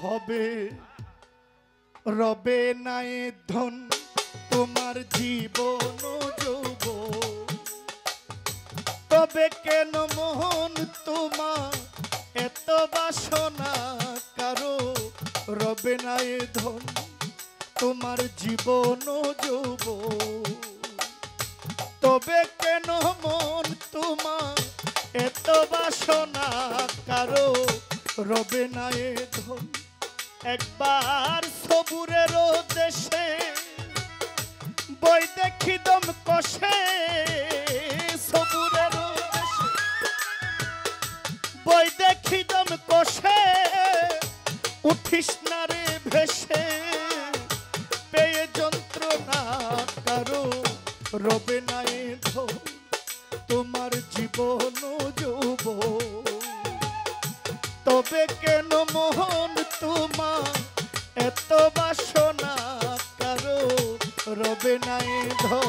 ভবে রবে নাই ধন তোমার জীবন যৌবন, তবে কেন মোহন তোমার এত বাসনা, কারো রবে নাই ধন তোমার জীবন যৌবন, তবে কেন মন তোমার এত বাসনা, কারো রবে নাই ধন। একবার সবুরের দেশে বই দেখি দম কষে, সবুরের দেশে বই দেখি দম কষে, উঠিস না রে ভেসে, পেয়ে যন্ত্রণা কারো রবে নাই ধন তোমার জীবন যৌবন, তবে কেন মোহন তোমার এত বাসনা, কারো রবে নাই ধন।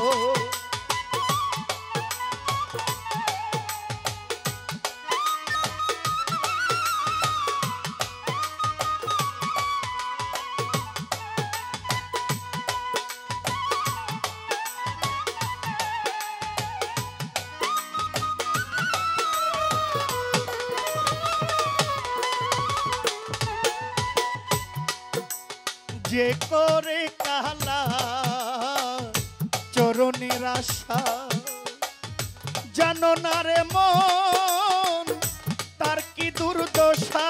যে করে কালা চরণের আশা, জানো না রে মন তার কি দুর্দশা,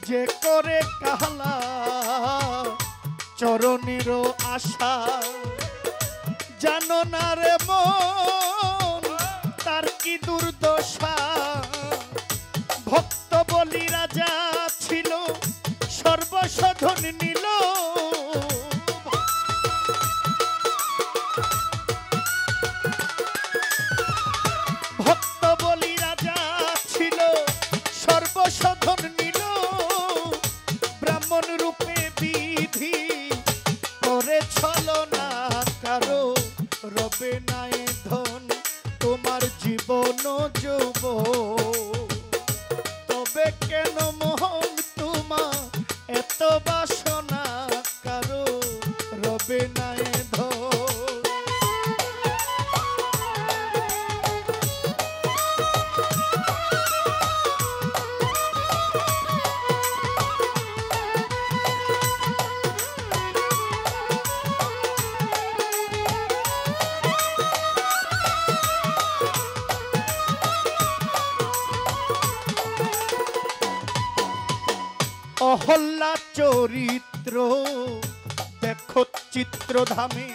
যে করে কালা চরণের আশা, জানো না রে মন তার কি দুর্দশা। ভক্ত বলি রাজা ছিল সর্বসাধন নিল, ভক্ত বলি রাজা ছিল সর্বসাধন নিল, ব্রাহ্মণ রূপে বিধি করে ছলনা, কারো রবে নাই ধন তোমার জীবন যৌবন, তবে কেন মোহন তোমার এত বাসনা, কারো রবে নাই ধন। অহল্লা চরিত্র দেখো চিত্রধামে,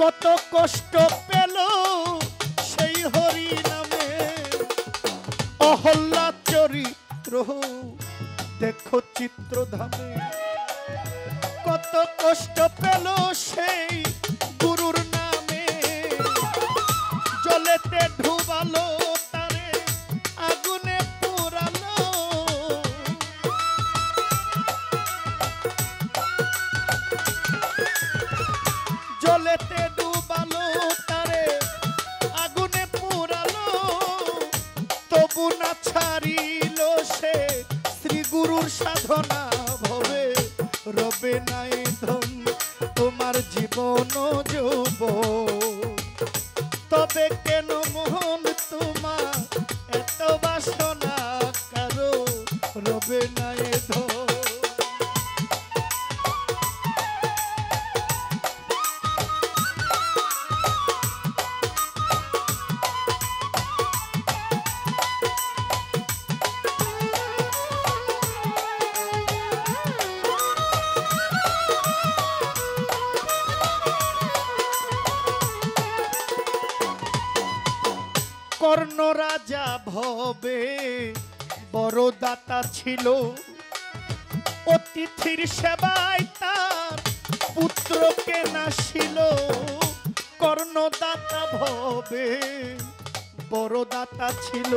কত কষ্ট পেল সেই হরি নামে। অহল্লা চরিত্র দেখো চিত্রধামে, কত কষ্ট পেল সেই গুরুর নামে। জলেতে ডুবালো তারে আগুনে পোড়ালো, জলেতে ডুবালো তারে আগুনে পোড়ালো, তবু না ছাড়িল সে শ্রী গুরুর সাধনা, ভবে রবে নাই ধন তোমার জীবন যৌবন, তবে কেন মোহন তোমার এত বাসনা, কারো রবে নাই ধন। কর্ণ রাজা ভবে বড় দাতা ছিল, অতিথির সেবায় তার পুত্রকে নাসিল। কর্ণদাতা ভবে বড় দাতা ছিল,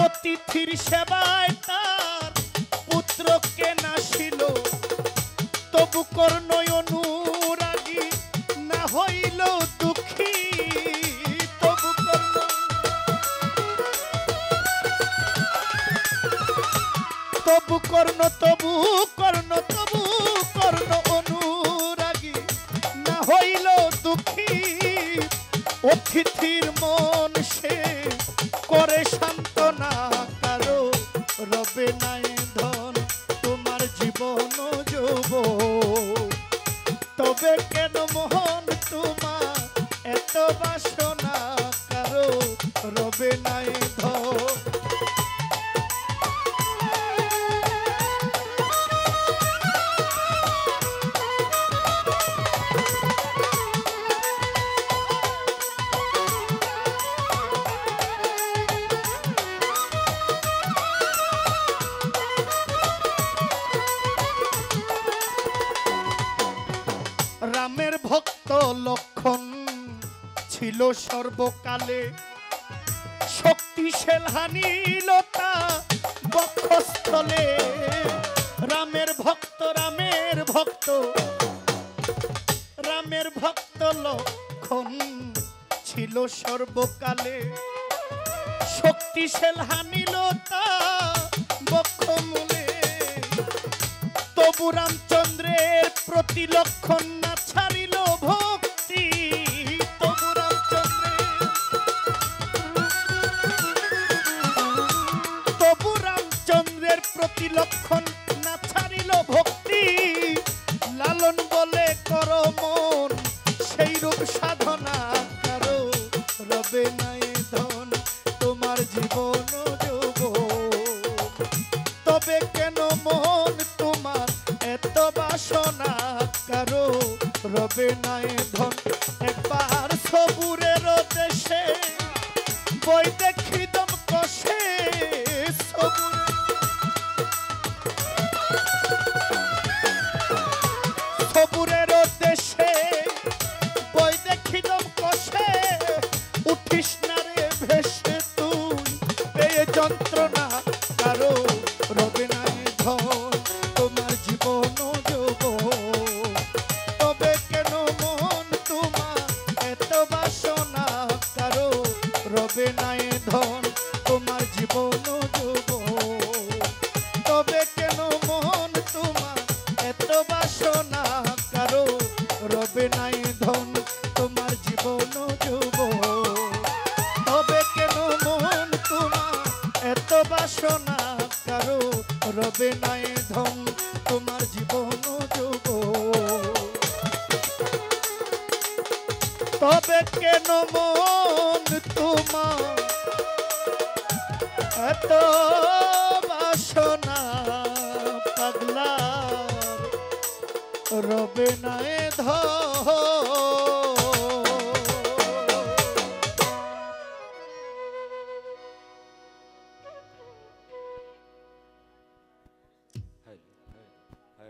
অতিথির সেবায় তার পুত্রকে নাসিল, তবু কর্ণ অনুরাগী না হইল দুঃখী, তবু কর্ণ তবু কর্ণ তবু কর্ণ অনুরাগী না হইল দুঃখী অতিথির মন সে করে সান্ত্বনা কারো রবে নাই ধন তোমার জীবন যৌবন তবে কেন মোহন তোমার এত বাসনা কারো রবে নাই ধন রামের ভক্ত লক্ষণ ছিল সর্বকালে শক্তিশাল হানিলতা বক্ষস্থলে রামের ভক্ত রামের ভক্ত রামের ভক্ত লক্ষণ ছিল সর্বকালে শক্তিশাল হানিলতা বক্ষমূলে তবু রামচন্দ্রের প্রতি লক্ষণ না ছাড়িল ভক্তি তবু রামচন্দ্রের প্রতি লক্ষণ না ছাড়িল ভক্তি লালন বলে কর মন সেই রূপ সাধনা কারো রবে নাই ধন তোমার জীবন যৌবন তবে কেন মন তোমার এত বাসনা কারো রবে নাই ধন একবার সবুরের দেশে বই দেখি দম কষে সবুরের দেশে বই দেখি দম কষে উঠিস না রে ভেসে তুই পেয়ে যন্ত্রণা কারো রবে নাই ধন তোমার জীবন যৌবন তবে কেন মন তোমার এত বাসনা কারো রবে নাই ধন তোমার জীবন যৌবন তবে কেন মন তোমার এত বাসনা কারো রবে নাই ধন তোমার জীবন যৌবন তবে কেন মন তোমার এত বাসনা কারো রবে নাই ধন তোমার জীবন যৌবন তবে কেন মন তোমার এত বাসনা পাগলার রবে নাই ধন